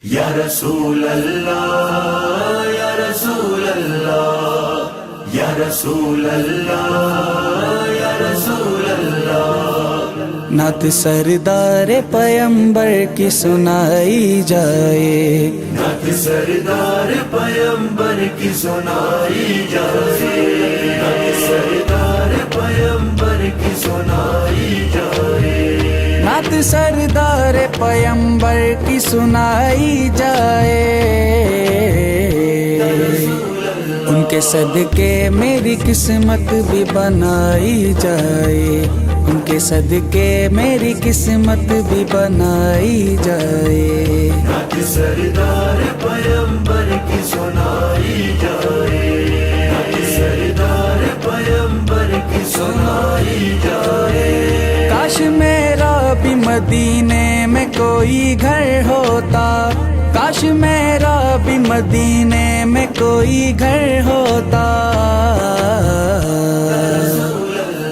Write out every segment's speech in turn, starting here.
یا رسول اللہ یا رسول اللہ یا رسول اللہ یا رسول اللہ، نعت سردار پیمبر کی سنائی جائے، نعت سردار پیمبر کی سنائی جائے، نعت سردار پیمبر کی سنائی جائے، نعت سردار پیمبر کی سنائی جائے، ان کے صدقے میری قسمت بھی بنائی جائے، ان کے صدقے میری قسمت بھی بنائی جائے، نعت سردار پیمبر کی سنائی جائے، نعت سردار پیمبر کی سنائی جائے، کاش میرا بھی مدینے میں کوئی گھر ہوتا، کاش میرا بھی مدینے میں کوئی گھر ہوتا،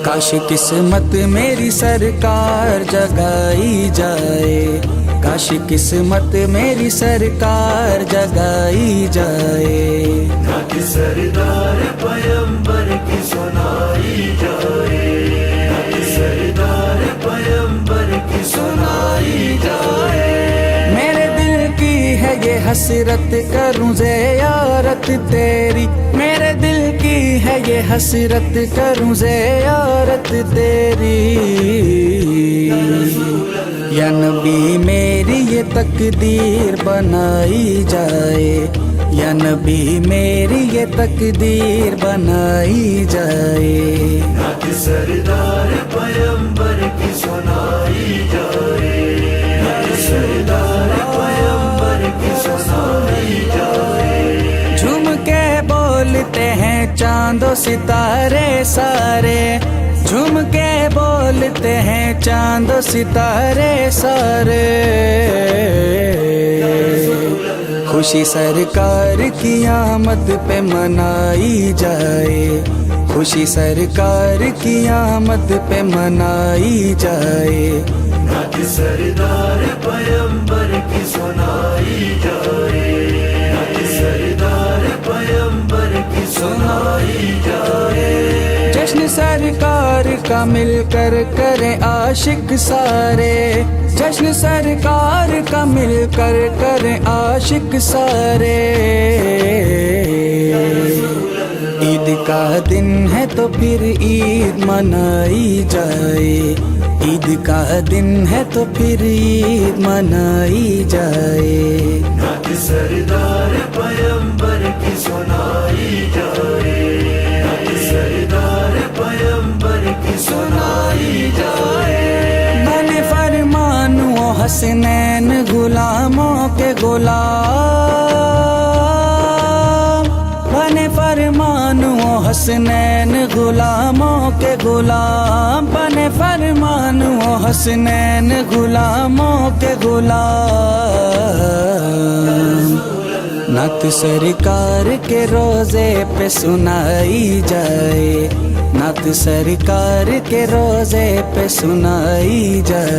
کاش قسمت میری سرکار جگائی جائے، کاش قسمت میری سرکار جگائی جائے، نعت سردار پیمبر کی سنائی جائے، نعت سردار پیمبر کی سنائی جائے، میرے دل کی ہے یہ حسرت کروں زیارت تیری، میرے دل کی ہے یہ حسرت کروں زیارت تیری، یا نبی میری یہ تقدیر بنائی جائے، یا نبی میری یہ تقدیر بنائی جائے، نعت سردار پیمبر کی سنائی جائے، نعت سردار پیمبر کی سنائی جائے، جھوم کے بولتے ہیں چاند و ستارے سارے، جھوم کے بولتے ہیں چاند و ستارے سارے، خوشی سرکار کی آمد پہ منائی جائے، خوشی سرکار کی آمد پہ منائی جائے، نعت سردار پیمبر کی سنائی جائے، نعت سردار پیمبر کی سنائی جائے، جشن سرکار کا مل کر کریں عاشق سارے، جشن سرکار کا مل کر کریں عاشق سارے، عید کا دن ہے تو پھر عید منائی جائے، عید کا دن ہے تو پھر عید منائی جائے، نعت سردار پیمبر کی سنائی جائے، نعت سردار پیمبر کی سنائی جائے، بنے فرمان و حسنین غلاموں کے غلام، بنے فرمان و حسنین غلاموں کے غلام، بنے فرمان و حسنین غلاموں کے غلام، نعت سرکار کے روزے پہ سنائی جائے، نعت سرکار کے روزے پہ سنائی جائے۔